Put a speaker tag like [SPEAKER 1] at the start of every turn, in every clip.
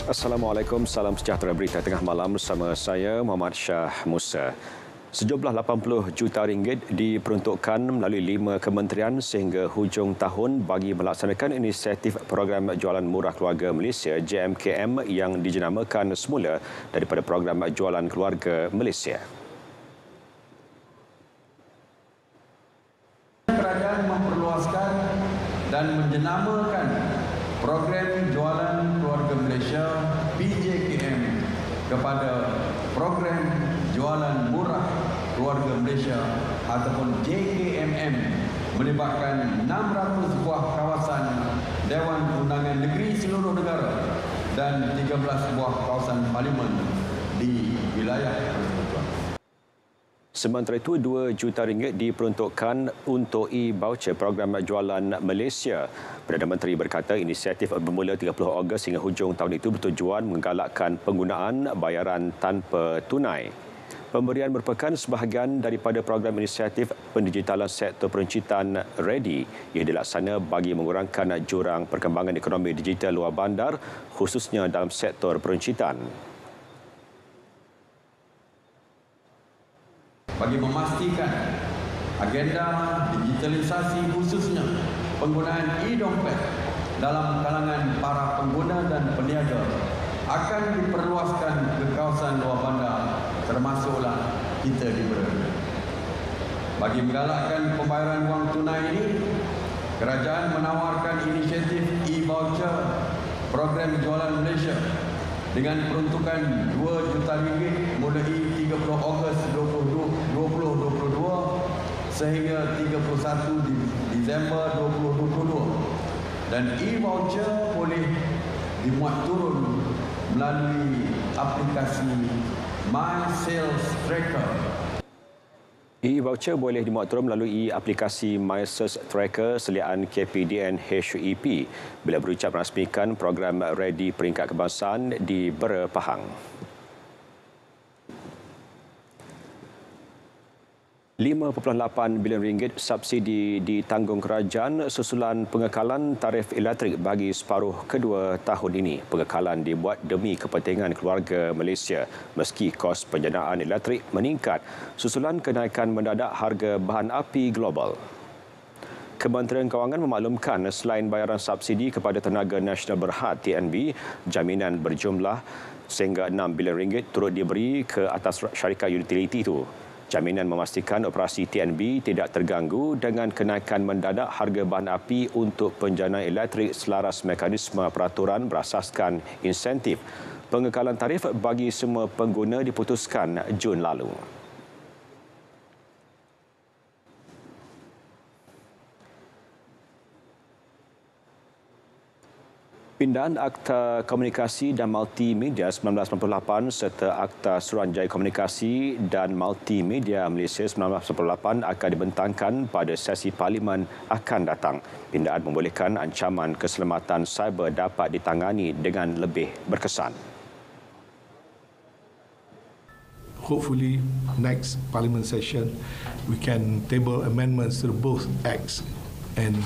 [SPEAKER 1] Assalamualaikum, salam sejahtera, berita tengah malam bersama saya Muhammad Shah Musa. Sejumlah 80 juta ringgit diperuntukkan melalui 5 kementerian sehingga hujung tahun bagi melaksanakan inisiatif program jualan murah keluarga Malaysia JMKM yang dijenamakan semula daripada program jualan keluarga Malaysia.
[SPEAKER 2] Kerajaan memperluaskan dan menjenamakan program jualan keluarga Malaysia PJKM kepada program jualan murah keluarga Malaysia ataupun JKMM, melibatkan 600 buah kawasan Dewan Undangan Negeri seluruh negara dan 13 buah kawasan parlimen di wilayah persekutuan.
[SPEAKER 1] Sementara itu, 2 juta ringgit diperuntukkan untuk e-voucher program jualan Malaysia. Perdana Menteri berkata inisiatif bermula 30 Ogos hingga hujung tahun itu bertujuan menggalakkan penggunaan bayaran tanpa tunai. Pemberian merupakan sebahagian daripada program inisiatif pendigitalan sektor peruncitan READY yang dilaksana bagi mengurangkan jurang perkembangan ekonomi digital luar bandar, khususnya dalam sektor peruncitan.
[SPEAKER 2] Bagi memastikan agenda digitalisasi khususnya penggunaan e-dompet dalam kalangan para pengguna dan peniaga akan diperluaskan ke kawasan luar bandar termasuklah kita di Berhad. Bagi menggalakkan pembayaran wang tunai ini, kerajaan menawarkan inisiatif e-voucher program jualan Malaysia dengan peruntukan 2 juta ringgit mulai 30 Ogos 2022 sehingga 31 Disember 2022, dan e-voucher boleh dimuat turun melalui aplikasi My Sales Tracker.
[SPEAKER 1] E-voucher boleh dimuat turun melalui aplikasi My Sales Tracker seliaan KPDN HEP bila berucap merasmikan program READY peringkat kebangsaan di Bera Pahang. 5.8 bilion ringgit subsidi ditanggung kerajaan susulan pengekalan tarif elektrik bagi separuh kedua tahun ini. Pengekalan dibuat demi kepentingan keluarga Malaysia meski kos penjanaan elektrik meningkat susulan kenaikan mendadak harga bahan api global. Kementerian Kewangan memaklumkan selain bayaran subsidi kepada Tenaga Nasional Berhad TNB, jaminan berjumlah sehingga 6 bilion ringgit turut diberi ke atas syarikat utiliti itu. Jaminan memastikan operasi TNB tidak terganggu dengan kenaikan mendadak harga bahan api untuk penjanaan elektrik selaras mekanisme peraturan berasaskan insentif. Pengekalan tarif bagi semua pengguna diputuskan Jun lalu. Pindahan Akta Komunikasi dan Multimedia 1998 serta Akta Suruhanjaya Komunikasi dan Multimedia Malaysia 1998 akan dibentangkan pada sesi Parlimen akan datang. Pindahan membolehkan ancaman keselamatan cyber dapat ditangani dengan lebih berkesan.
[SPEAKER 3] Hopefully, next Parliament session, we can table amendments to both acts. And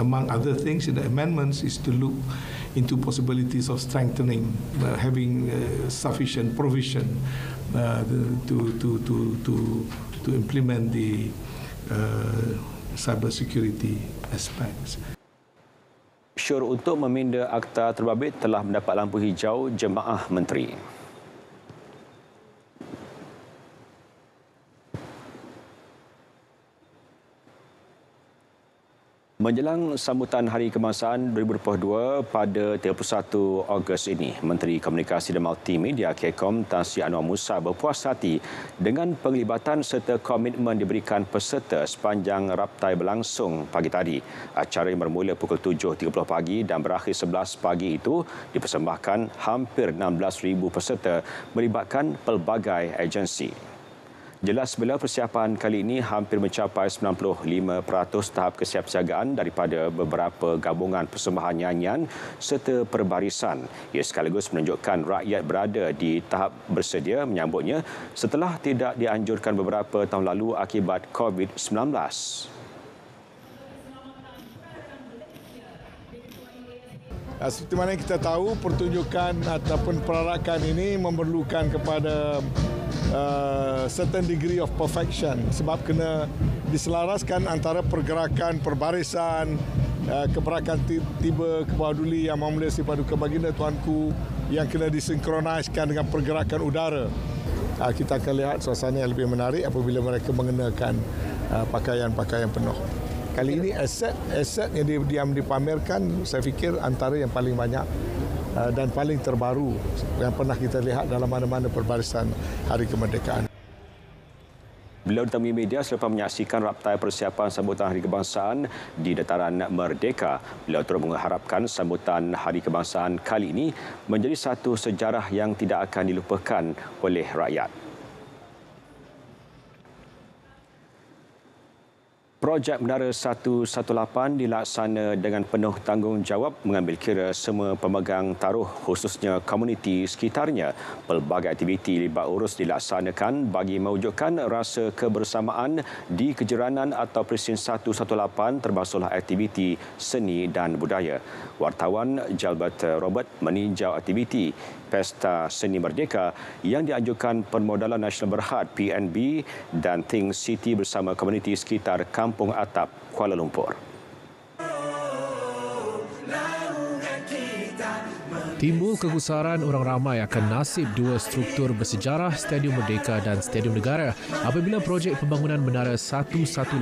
[SPEAKER 3] among other things in the amendments is to look into possibilities of strengthening, having sufficient provision to implement the cyber security aspects.
[SPEAKER 1] Syur untuk meminda akta terbabit telah mendapat lampu hijau Jemaah Menteri. Menjelang sambutan Hari Kebangsaan 2022 pada 31 Ogos ini, Menteri Komunikasi dan Multimedia KECOM Tan Sri Anwar Musa berpuas hati dengan penglibatan serta komitmen diberikan peserta sepanjang raptai berlangsung pagi tadi. Acara yang bermula pukul 7.30 pagi dan berakhir 11 pagi itu dipersembahkan hampir 16,000 peserta melibatkan pelbagai agensi. Jelas bila persiapan kali ini hampir mencapai 95% tahap kesiapsiagaan daripada beberapa gabungan persembahan nyanyian serta perbarisan. Ia sekaligus menunjukkan rakyat berada di tahap bersedia menyambutnya setelah tidak dianjurkan beberapa tahun lalu akibat COVID-19.
[SPEAKER 4] Seperti mana kita tahu, pertunjukan ataupun perarakan ini memerlukan kepada certain degree of perfection sebab kena diselaraskan antara pergerakan, perbarisan, keberakan tiba ke bawah duli yang Maha Mulia Sri Paduka Baginda Tuanku yang kena disinkroniskan dengan pergerakan udara. Kita akan lihat suasana yang lebih menarik apabila mereka mengenakan pakaian-pakaian penuh. Kali ini aset yang dipamerkan saya fikir antara yang paling banyak dan paling terbaru yang pernah kita lihat dalam mana-mana perbarisan Hari Kemerdekaan.
[SPEAKER 1] Beliau ditemui media selepas menyaksikan raptai persiapan sambutan Hari Kebangsaan di Dataran Merdeka. Beliau turut mengharapkan sambutan Hari Kebangsaan kali ini menjadi satu sejarah yang tidak akan dilupakan oleh rakyat. Projek Menara 118 dilaksana dengan penuh tanggungjawab mengambil kira semua pemegang taruh khususnya komuniti sekitarnya. Pelbagai aktiviti libat urus dilaksanakan bagi mewujudkan rasa kebersamaan di kejiranan atau Presin 118 termasuklah aktiviti seni dan budaya. Wartawan Jalbert Robert meninjau aktiviti Pesta Seni Merdeka yang dianjurkan Permodalan Nasional Berhad PNB dan Think City bersama komuniti sekitar Kampung Atap, Kuala Lumpur.
[SPEAKER 5] Timbul kegusaran orang ramai akan nasib dua struktur bersejarah Stadium Merdeka dan Stadium Negara apabila projek pembangunan Menara 118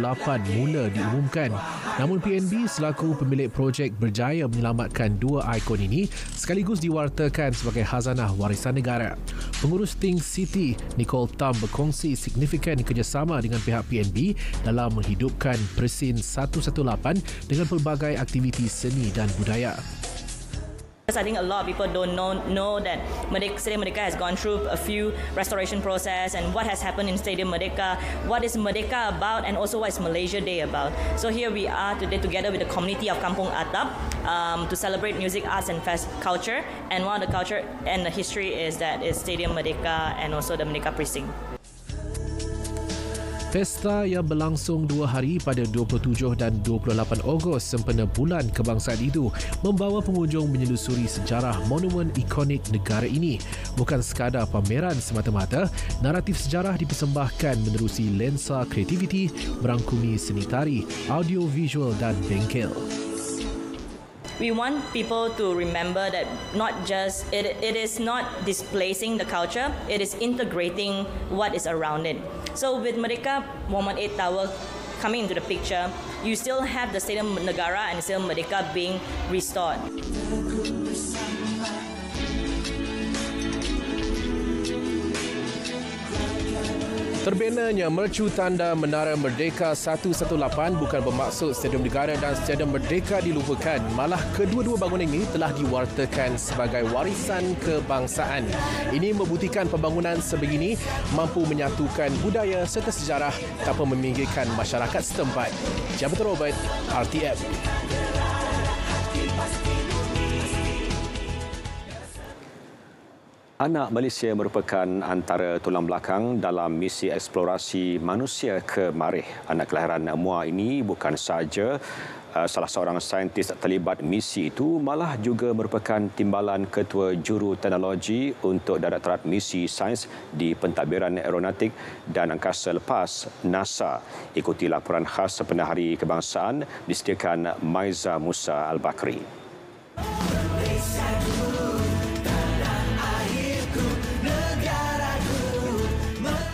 [SPEAKER 5] mula diumumkan. Namun PNB selaku pemilik projek berjaya menyelamatkan dua ikon ini sekaligus diwartakan sebagai khazanah warisan negara. Pengurus Think City, Nicole Tam, berkongsi signifikan kerjasama dengan pihak PNB dalam menghidupkan Presin 118 dengan pelbagai aktiviti seni dan budaya.
[SPEAKER 6] I think a lot of people don't know that Stadium Merdeka has gone through a few restoration process and what has happened in Stadium Merdeka, what is Merdeka about and also what is Malaysia Day about. So here we are today together with the community of Kampung Atap to celebrate music, arts and culture, and one of the culture and the history is that is Stadium Merdeka and also the Merdeka Precinct.
[SPEAKER 5] Pesta yang berlangsung 2 hari pada 27 dan 28 Ogos sempena Bulan Kebangsaan itu membawa pengunjung menyelusuri sejarah monumen ikonik negara ini. Bukan sekadar pameran semata-mata, naratif sejarah dipersembahkan menerusi lensa kreativiti merangkumi seni tari, audio visual dan bengkel.
[SPEAKER 6] We want people to remember that not just it is not displacing the culture, it is integrating what is around it. So with Merdeka Monument 8 Tower coming into the picture, you still have the Stadium Negara and Stadium Merdeka being restored.
[SPEAKER 5] Terbinanya mercu tanda Menara Merdeka 118 bukan bermaksud Stadium Negara dan Stadium Merdeka dilupakan. Malah kedua-dua bangunan ini telah diwartakan sebagai warisan kebangsaan. Ini membuktikan pembangunan sebegini mampu menyatukan budaya serta sejarah tanpa meminggirkan masyarakat setempat. Jalbert Robert, RTM.
[SPEAKER 1] Anak Malaysia merupakan antara tulang belakang dalam misi eksplorasi manusia ke Marikh. Anak kelahiran Muar ini bukan sahaja salah seorang saintis terlibat misi itu, malah juga merupakan timbalan Ketua Juru Teknologi untuk Direktorat Misi Sains di Pentadbiran Aeronautik dan Angkasa Lepas NASA. Ikuti laporan khas sempena Hari Kebangsaan disediakan Maiza Musa Al-Bakri.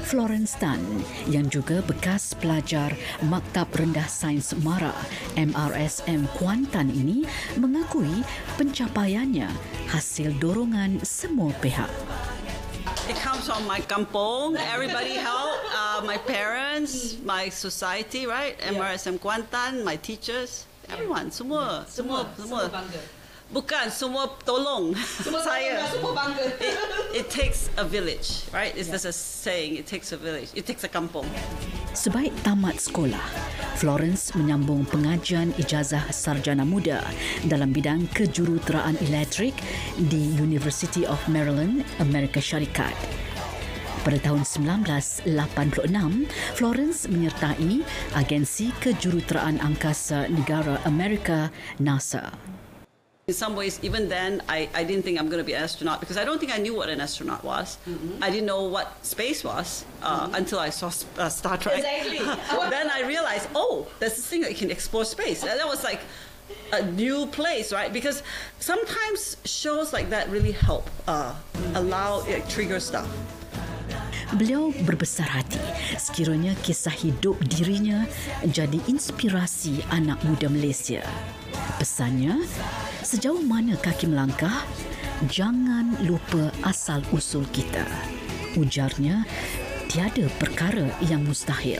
[SPEAKER 7] Florence Tan yang juga bekas pelajar Maktab Rendah Sains Mara MRSM Kuantan ini mengakui pencapaiannya hasil dorongan semua pihak.
[SPEAKER 8] It comes from my kampung. Everybody help. My parents, my society, right? MRSM Kuantan, my teachers, everyone, semua bangga. Bukan semua tolong saya. Semua bangga. It takes a village, right? It's just a saying. It takes a village. It takes a kampung.
[SPEAKER 7] Sebaik tamat sekolah, Florence menyambung pengajian ijazah sarjana muda dalam bidang kejuruteraan elektrik di University of Maryland, Amerika Syarikat. Pada tahun 1986, Florence menyertai Agensi Kejuruteraan Angkasa Negara Amerika, NASA.
[SPEAKER 8] In some ways, even then, I didn't think I'm going to be an astronaut because I don't think I knew what an astronaut was. I didn't know what space was until I saw Star Trek.
[SPEAKER 6] Exactly.
[SPEAKER 8] Then I realized, oh, there's this thing that you can explore space. And that was like a new place, right? Because sometimes shows like that really help trigger stuff.
[SPEAKER 7] Beliau berbesar hati sekiranya kisah hidup dirinya jadi inspirasi anak muda Malaysia. Pesannya, sejauh mana kaki melangkah, jangan lupa asal-usul kita. Ujarnya, tiada perkara yang mustahil.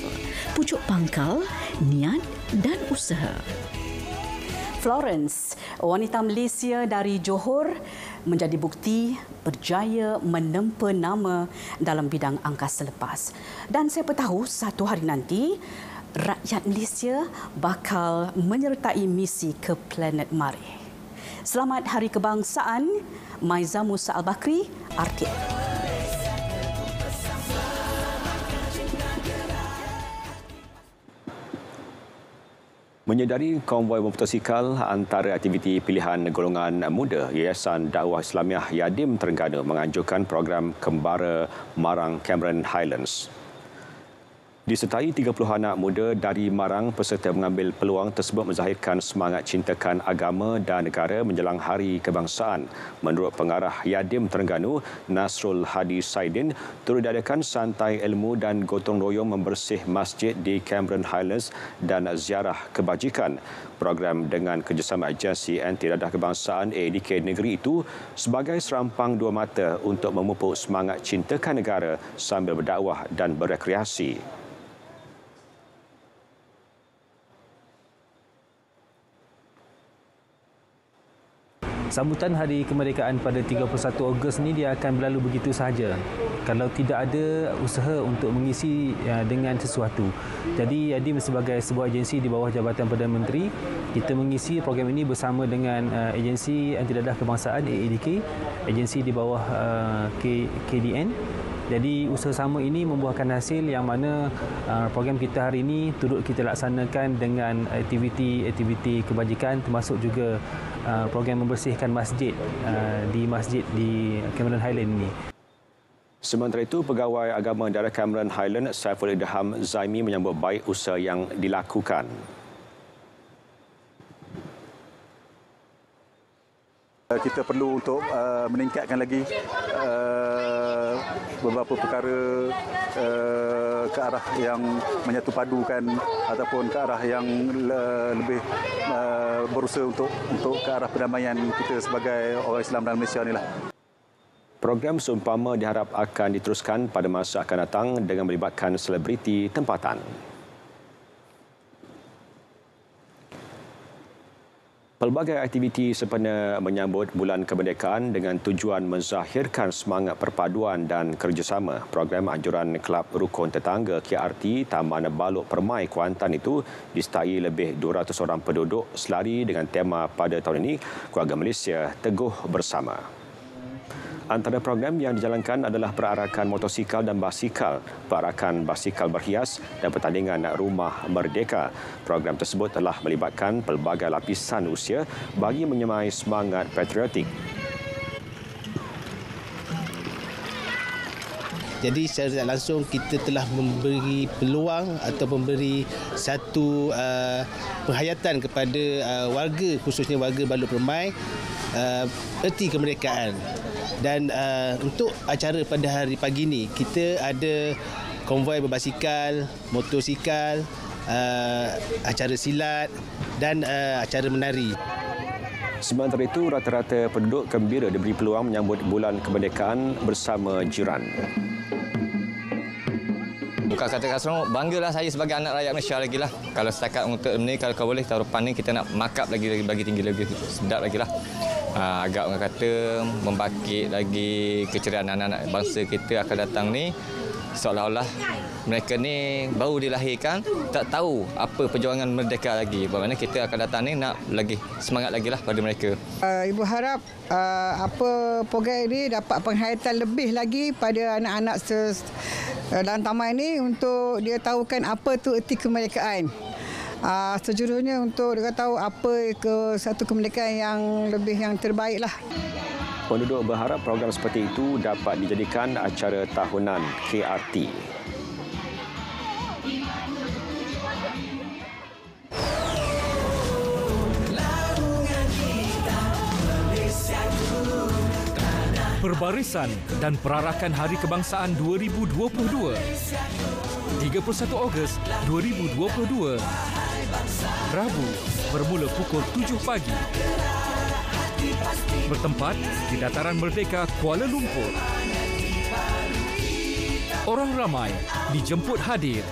[SPEAKER 7] Pucuk pangkal, niat dan usaha. Florence, wanita Malaysia dari Johor, menjadi bukti berjaya menempa nama dalam bidang angkasa lepas. Dan siapa tahu satu hari nanti rakyat Malaysia bakal menyertai misi ke planet Mari. Selamat Hari Kebangsaan, Maiza Musa Al-Bakri, RTM.
[SPEAKER 1] Menyedari konvoi motosikal antara aktiviti pilihan golongan muda, Yayasan Dakwah Islamiah Yadim Terengganu menganjurkan program Kembara Marang Cameron Highlands. Disertai 30 anak muda dari Marang, peserta mengambil peluang tersebut menzahirkan semangat cintakan agama dan negara menjelang Hari Kebangsaan. Menurut pengarah Yadim Terengganu, Nasrul Hadi Saidin, turut diadakan santai ilmu dan gotong royong membersih masjid di Cameron Highlands dan ziarah kebajikan. Program dengan kerjasama agensi anti dadah kebangsaan ADK negeri itu sebagai serampang dua mata untuk memupuk semangat cintakan negara sambil berdakwah dan berekreasi.
[SPEAKER 9] Sambutan Hari Kemerdekaan pada 31 Ogos ni dia akan berlalu begitu sahaja kalau tidak ada usaha untuk mengisi dengan sesuatu. Jadi Yadim sebagai sebuah agensi di bawah Jabatan Perdana Menteri, kita mengisi program ini bersama dengan agensi anti dadah kebangsaan AADK, agensi di bawah KDN. Jadi usaha sama ini membuahkan hasil yang mana program kita hari ini turut kita laksanakan dengan aktiviti kebajikan, termasuk juga program membersihkan masjid di Cameron Highland ini.
[SPEAKER 1] Sementara itu, Pegawai Agama Daerah Cameron Highland Saiful Idham Zaimi menyambut baik usaha yang dilakukan.
[SPEAKER 10] Kita perlu untuk meningkatkan lagi beberapa perkara ke arah yang menyatu padukan ataupun ke arah yang lebih berusaha untuk ke arah perdamaian kita sebagai orang Islam dalam Malaysia inilah.
[SPEAKER 1] Program seumpama diharap akan diteruskan pada masa akan datang dengan melibatkan selebriti tempatan. Pelbagai aktiviti sempena menyambut Bulan Kemerdekaan dengan tujuan menzahirkan semangat perpaduan dan kerjasama. Program anjuran Kelab Rukun Tetangga KRT Taman Balok Permai Kuantan itu disertai lebih 200 orang penduduk selari dengan tema pada tahun ini, Keluarga Malaysia Teguh Bersama. Antara program yang dijalankan adalah perarakan motosikal dan basikal, perarakan basikal berhias dan pertandingan Rumah Merdeka. Program tersebut telah melibatkan pelbagai lapisan usia bagi menyemai semangat patriotik.
[SPEAKER 11] Jadi secara tidak langsung kita telah memberi peluang atau memberi satu penghayatan kepada warga, khususnya warga Balok Permai, erti kemerdekaan. Dan untuk acara pada hari pagi ini, kita ada konvoi berbasikal, motosikal, acara silat dan acara menari.
[SPEAKER 1] Sementara itu, rata-rata penduduk gembira diberi peluang menyambut Bulan Kemerdekaan bersama jiran.
[SPEAKER 12] Bukan kata seronok, banggalah saya sebagai anak rakyat Malaysia lagi lah. Kalau setakat untuk ini, kalau kau boleh tahun depan ni kita nak markup lagi tinggi lagi, sedap lagi lah. Agak orang kata membangkit lagi keceriaan anak-anak bangsa kita akan datang ni, seolah-olah mereka ni baru dilahirkan, tak tahu apa perjuangan merdeka lagi. Bermakna kita akan datang ni nak lagi semangat lagi lah pada mereka.
[SPEAKER 13] Ibu harap apa program ini dapat penghayatan lebih lagi pada anak-anak dalam taman ini untuk dia tahukan apa tu erti kemerdekaan. Sejujurnya untuk dia tahu apa satu kemerdekaan yang lebih yang terbaik lah.
[SPEAKER 1] Penduduk berharap program seperti itu dapat dijadikan acara tahunan KRT.
[SPEAKER 14] Perbarisan dan Perarakan Hari Kebangsaan 2022. 31 Ogos 2022. Rabu bermula pukul 7 pagi. Bertempat di Dataran Merdeka, Kuala Lumpur. Orang ramai dijemput hadir.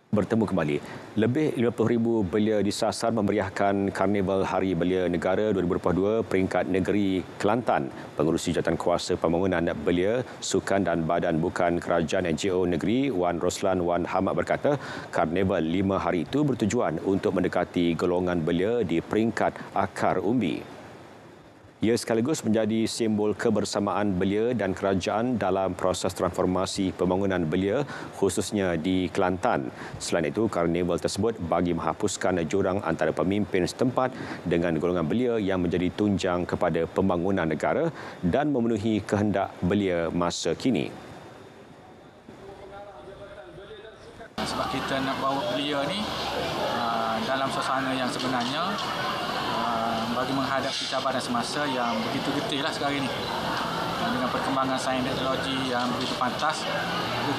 [SPEAKER 1] Bertemu kembali. Lebih 50,000 belia disasar memeriahkan Karnival Hari Belia Negara 2022 peringkat negeri Kelantan. Pengerusi Jawatankuasa Pembangunan Belia, Sukan dan Badan Bukan Kerajaan NGO Negeri, Wan Roslan Wan Hamad berkata, Karnival 5 hari itu bertujuan untuk mendekati golongan belia di peringkat akar umbi. Ia sekaligus menjadi simbol kebersamaan belia dan kerajaan dalam proses transformasi pembangunan belia khususnya di Kelantan. Selain itu, karnival tersebut bagi menghapuskan jurang antara pemimpin setempat dengan golongan belia yang menjadi tunjang kepada pembangunan negara dan memenuhi kehendak belia masa kini.
[SPEAKER 15] Sebab kita nak bawa belia ni dalam suasana yang sebenarnya bagi menghadapi cabaran semasa yang begitu getih lah sekarang ini. Dengan perkembangan sains dan teknologi yang begitu pantas,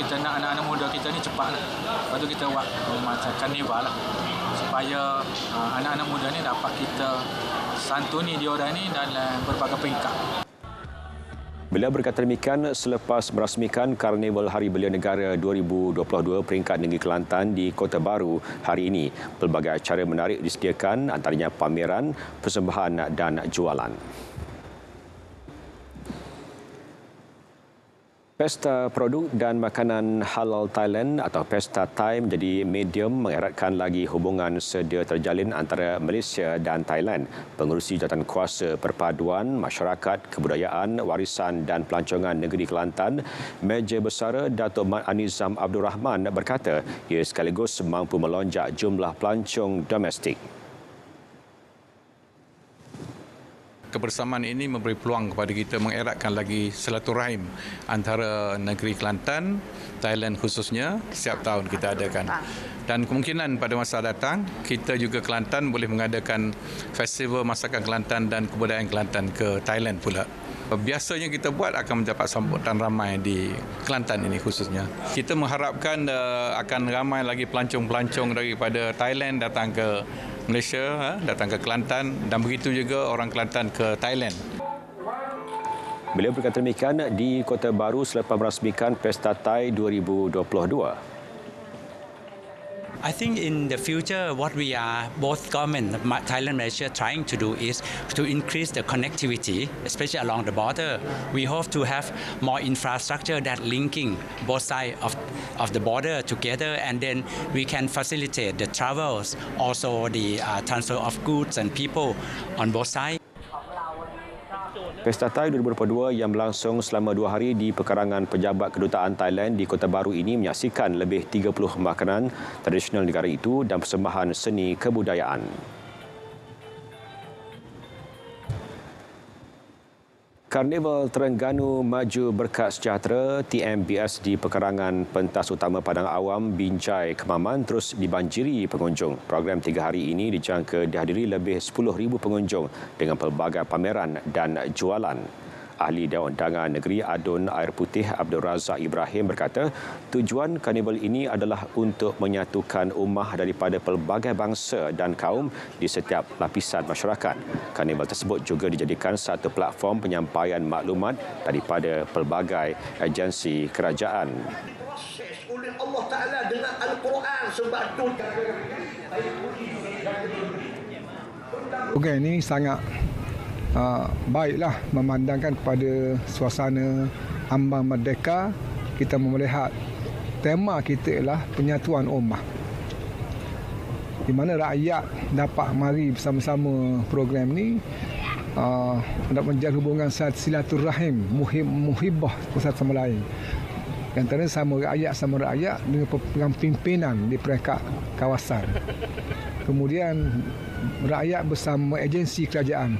[SPEAKER 15] kita nak anak-anak muda kita ni cepat lah. Lepas tu kita buat macam karnival lah. Supaya anak-anak muda ni dapat kita santuni diorang ni dalam berbagai peringkat.
[SPEAKER 1] Beliau berkata demikian selepas merasmikan Karnival Hari Belia Negara 2022 peringkat negeri Kelantan di Kota Baru hari ini. Pelbagai acara menarik disediakan, antaranya pameran, persembahan dan jualan. Pesta Produk dan Makanan Halal Thailand atau Pesta Thai menjadi medium mengeratkan lagi hubungan sedia terjalin antara Malaysia dan Thailand. Pengerusi Jawatankuasa Perpaduan, Masyarakat, Kebudayaan, Warisan dan Pelancongan Negeri Kelantan, Meja Besara Datuk Mat Anizam Abdul Rahman berkata ia sekaligus mampu melonjak jumlah pelancong domestik.
[SPEAKER 16] Kebersamaan ini memberi peluang kepada kita mengeratkan lagi silaturahim antara negeri Kelantan, Thailand khususnya, setiap tahun kita adakan. Dan kemungkinan pada masa datang, kita juga Kelantan boleh mengadakan festival masakan Kelantan dan kebudayaan Kelantan ke Thailand pula. Biasanya kita buat akan mendapat sambutan ramai di Kelantan ini khususnya. Kita mengharapkan akan ramai lagi pelancong-pelancong daripada Thailand datang ke Malaysia, datang ke Kelantan dan begitu juga orang Kelantan ke Thailand.
[SPEAKER 1] Beliau berkata demikian di Kota Baru selepas merasmikan Pesta Thai 2022.
[SPEAKER 17] I think in the future, what we are, both government, Thailand and Malaysia, trying to do is to increase the connectivity, especially along the border. We hope to have more infrastructure that linking both sides of the border together, and then we can facilitate the travels, also the transfer of goods and people on both sides.
[SPEAKER 1] Pesta Thai 2022 yang berlangsung selama 2 hari di pekarangan pejabat kedutaan Thailand di Kota Baru ini menyaksikan lebih 30 makanan tradisional negara itu dan persembahan seni kebudayaan. Karnival Terengganu Maju Berkat Sejahtera TMBS di pekarangan pentas utama Padang Awam Binjai Kemaman terus dibanjiri pengunjung. Program 3 hari ini dijangka dihadiri lebih 10,000 pengunjung dengan pelbagai pameran dan jualan. Ahli Dewan Undangan Negeri Adun Air Putih Abdul Razak Ibrahim berkata, tujuan karnival ini adalah untuk menyatukan ummah daripada pelbagai bangsa dan kaum di setiap lapisan masyarakat. Karnival tersebut juga dijadikan satu platform penyampaian maklumat daripada pelbagai agensi kerajaan.
[SPEAKER 18] Oleh Allah Ta'ala dengan Al-Quran sebab itu.
[SPEAKER 4] Program ini sangat baiklah memandangkan kepada suasana ambang merdeka. Kita melihat tema kita ialah penyatuan ummah, di mana rakyat dapat mari bersama-sama program ini untuk menjalin hubungan silaturahim, muhibbah satu sama lain.
[SPEAKER 19] Antara sama rakyat dengan pimpinan di peringkat kawasan. Kemudian rakyat bersama agensi kerajaan.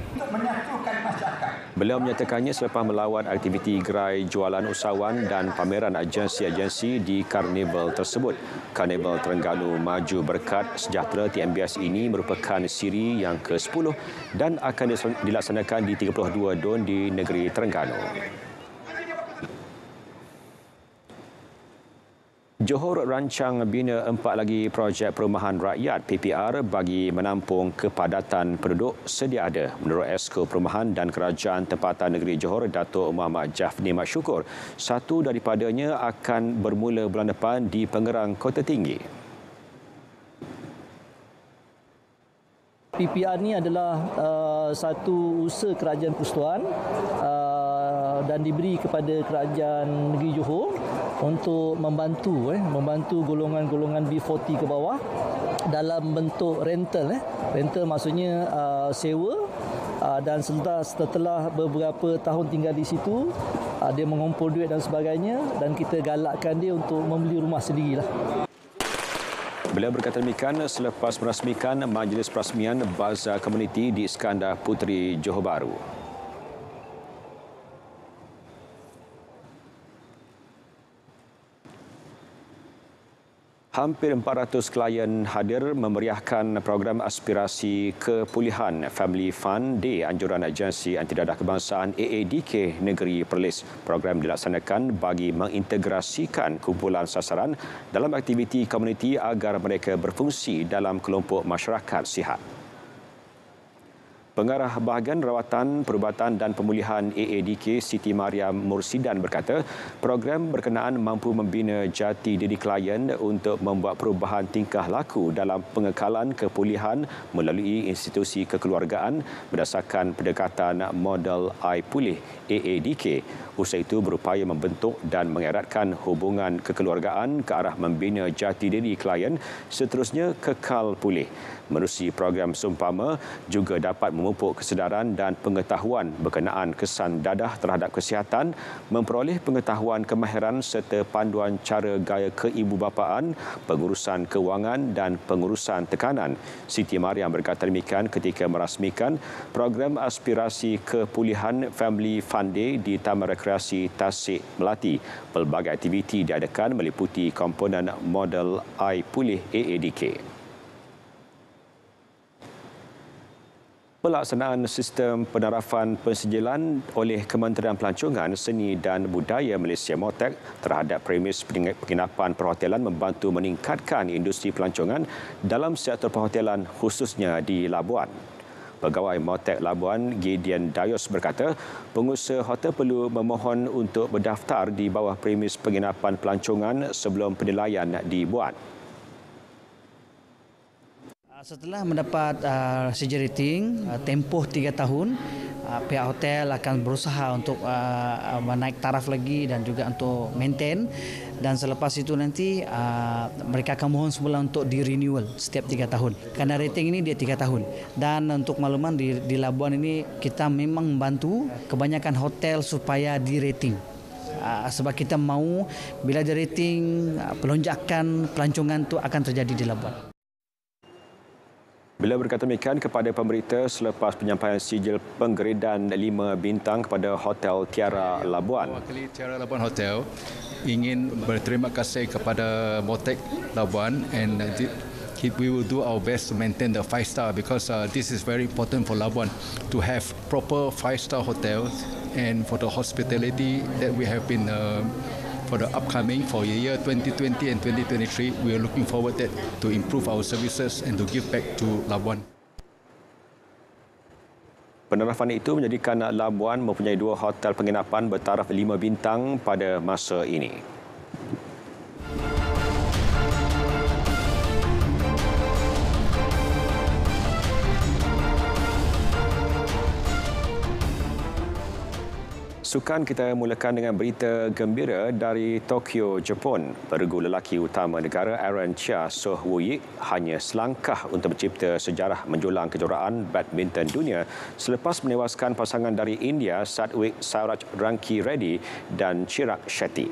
[SPEAKER 1] Beliau menyatakannya selepas melawat aktiviti gerai jualan usahawan dan pameran agensi-agensi di karnival tersebut. Karnival Terengganu Maju Berkat Sejahtera TMBS ini merupakan siri yang ke-10 dan akan dilaksanakan di 32 don di negeri Terengganu. Johor rancang bina 4 lagi projek perumahan rakyat PPR bagi menampung kepadatan penduduk sedia ada. Menurut Esko Perumahan dan Kerajaan Tempatan Negeri Johor, Datuk Muhammad Jafni Masyukur, satu daripadanya akan bermula bulan depan di Pengerang, Kota Tinggi.
[SPEAKER 20] PPR ni adalah satu usaha kerajaan persekutuan dan diberi kepada kerajaan negeri Johor untuk membantu golongan-golongan B40 ke bawah dalam bentuk rental. Rental maksudnya sewa, dan setelah beberapa tahun tinggal di situ, dia mengumpul duit dan sebagainya, dan kita galakkan dia untuk membeli rumah sendirilah.
[SPEAKER 1] Beliau berkata demikian selepas merasmikan Majlis Perasmian Bazar Komuniti di Iskandar Puteri, Johor Bahru. Hampir 400 klien hadir memeriahkan program aspirasi kepulihan Family Fund Day anjuran Agensi Antidadah Kebangsaan AADK Negeri Perlis. Program dilaksanakan bagi mengintegrasikan kumpulan sasaran dalam aktiviti komuniti agar mereka berfungsi dalam kelompok masyarakat sihat. Pengarah Bahagian Rawatan, Perubatan dan Pemulihan AADK Siti Mariam Mursidan berkata, program berkenaan mampu membina jati diri klien untuk membuat perubahan tingkah laku dalam pengekalan kepulihan melalui institusi kekeluargaan berdasarkan pendekatan model iPulih AADK. Usaha itu berupaya membentuk dan mengeratkan hubungan kekeluargaan ke arah membina jati diri klien seterusnya kekal pulih. Menerusi program seumpama juga dapat memupuk kesedaran dan pengetahuan berkenaan kesan dadah terhadap kesihatan, memperoleh pengetahuan kemahiran serta panduan cara gaya keibubapaan, pengurusan kewangan dan pengurusan tekanan. Siti Mariam berkata demikian ketika merasmikan program aspirasi kepulihan Family Fund Day di Taman Rekreasi Tasik Melati. Pelbagai aktiviti diadakan meliputi komponen model iPulih AADK. Pelaksanaan sistem penarafan pensijilan oleh Kementerian Pelancongan, Seni dan Budaya Malaysia MOTEC terhadap premis penginapan perhotelan membantu meningkatkan industri pelancongan dalam sektor perhotelan khususnya di Labuan. Pegawai MOTEC Labuan, Gideon Dayos berkata, pengusaha hotel perlu memohon untuk berdaftar di bawah premis penginapan pelancongan sebelum penilaian dibuat.
[SPEAKER 20] Setelah mendapat CJ rating, tempoh 3 tahun, pihak hotel akan berusaha untuk menaik taraf lagi dan juga untuk maintain. Dan selepas itu nanti mereka akan mohon semula untuk di-renewal setiap 3 tahun. Kerana rating ini dia 3 tahun. Dan untuk makluman di Labuan ini kita memang membantu kebanyakan hotel supaya di-rating. Sebab kita mahu bila ada rating, pelonjakan pelancongan itu akan terjadi di Labuan.
[SPEAKER 1] Beliau berkata demikian kepada pemberita selepas penyampaian sijil penggeredan 5 bintang kepada Hotel Tiara Labuan.
[SPEAKER 21] Mewakili Tiara Labuan Hotel ingin berterima kasih kepada MOTEC Labuan, and we will do our best to maintain the 5-star because this is very important for Labuan to have proper 5-star hotels, and for the hospitality that we have been for the upcoming for year 2020 and 2023, we are looking forward to improve our services and to give back to Labuan.
[SPEAKER 1] Penarafan itu menjadikan Labuan mempunyai 2 hotel penginapan bertaraf 5 bintang pada masa ini. Sukan kita mulakan dengan berita gembira dari Tokyo, Jepun. Peregu lelaki utama negara Aaron Chia Soh Woo-yik hanya selangkah untuk mencipta sejarah menjulang kejuaraan badminton dunia selepas menewaskan pasangan dari India Satwik Sairaj Ranki Reddy dan Chirag Shetty.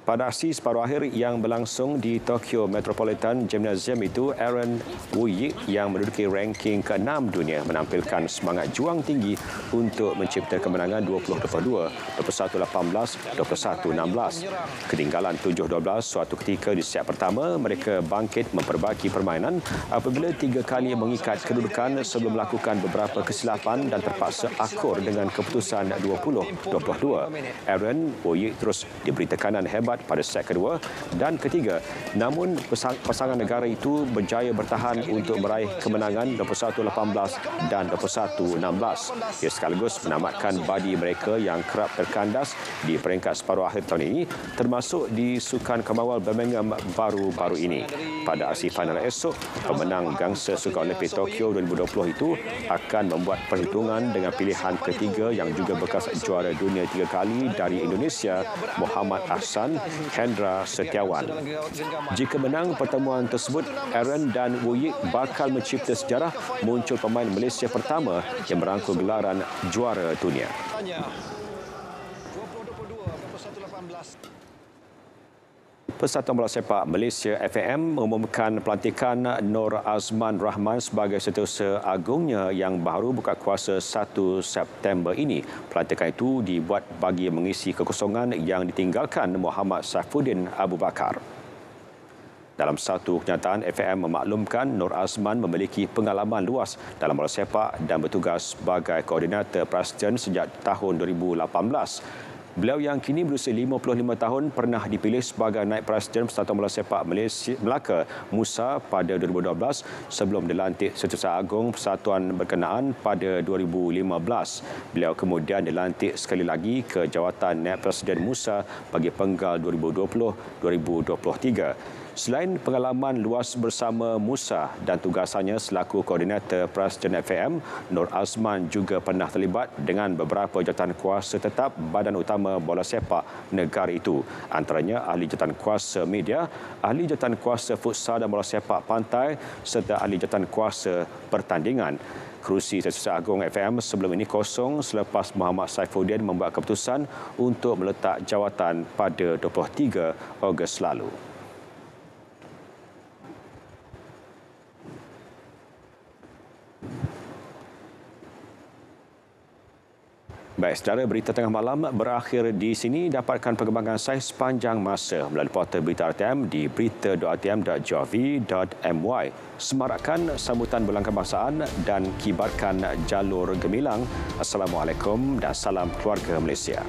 [SPEAKER 1] Pada aksi separuh akhir yang berlangsung di Tokyo Metropolitan Gymnasium itu, Aaron Wu-Yik yang menduduki ranking ke-6 dunia menampilkan semangat juang tinggi untuk mencipta kemenangan 20-22, 21-18, 21-16. Ketinggalan 7-12 suatu ketika di set pertama, mereka bangkit memperbaiki permainan apabila 3 kali mengikat kedudukan sebelum melakukan beberapa kesilapan dan terpaksa akur dengan keputusan 20-22. Aaron Wu-Yik terus diberi tekanan hebat pada set kedua dan ketiga, namun pasangan negara itu berjaya bertahan untuk meraih kemenangan 21-18 dan 21-16. Ia sekaligus menamatkan badi mereka yang kerap terkandas di peringkat separuh akhir tahun ini, termasuk di Sukan Commonwealth Birmingham baru-baru ini. Pada aksi final esok, pemenang gangsa Sukan Olimpik Tokyo 2020 itu akan membuat perhitungan dengan pilihan ketiga yang juga bekas juara dunia 3 kali dari Indonesia, Muhammad Ahsan Hendra Setiawan. Jika menang pertemuan tersebut, Aaron dan Wu-Yik bakal mencipta sejarah muncul pemain Malaysia pertama yang merangkul gelaran juara dunia. Persatuan Bola Sepak Malaysia FAM mengumumkan pelantikan Nur Azman Rahman sebagai Setiausaha Agungnya yang baru buka kuasa 1 September ini. Pelantikan itu dibuat bagi mengisi kekosongan yang ditinggalkan Muhammad Saifuddin Abu Bakar. Dalam satu kenyataan, FAM memaklumkan Nur Azman memiliki pengalaman luas dalam bola sepak dan bertugas sebagai koordinator Presiden sejak tahun 2018. Beliau yang kini berusia 55 tahun pernah dipilih sebagai naib presiden Persatuan Bola Sepak Malaysia Melaka Musa pada 2012 sebelum dilantik Setiausaha Agung Persatuan berkenaan pada 2015. Beliau kemudian dilantik sekali lagi ke jawatan naib presiden Musa bagi penggal 2020-2023. Selain pengalaman luas bersama Musa dan tugasannya selaku koordinator Presiden FAM, Nur Azman juga pernah terlibat dengan beberapa jawatan kuasa tetap Badan Utama Bola Sepak negara itu. Antaranya ahli jawatan kuasa media, ahli jawatan kuasa futsal dan bola sepak pantai serta ahli jawatan kuasa pertandingan. Kerusi Setiausaha Agung FAM sebelum ini kosong selepas Muhammad Saifuddin membuat keputusan untuk meletak jawatan pada 23 Ogos lalu. Baik, saudara, berita tengah malam berakhir di sini. Dapatkan perkembangan saya sepanjang masa melalui portal Berita RTM di berita.rtm.gov.my. Semarakkan sambutan bulan kebangsaan dan kibarkan jalur gemilang. Assalamualaikum dan salam keluarga Malaysia.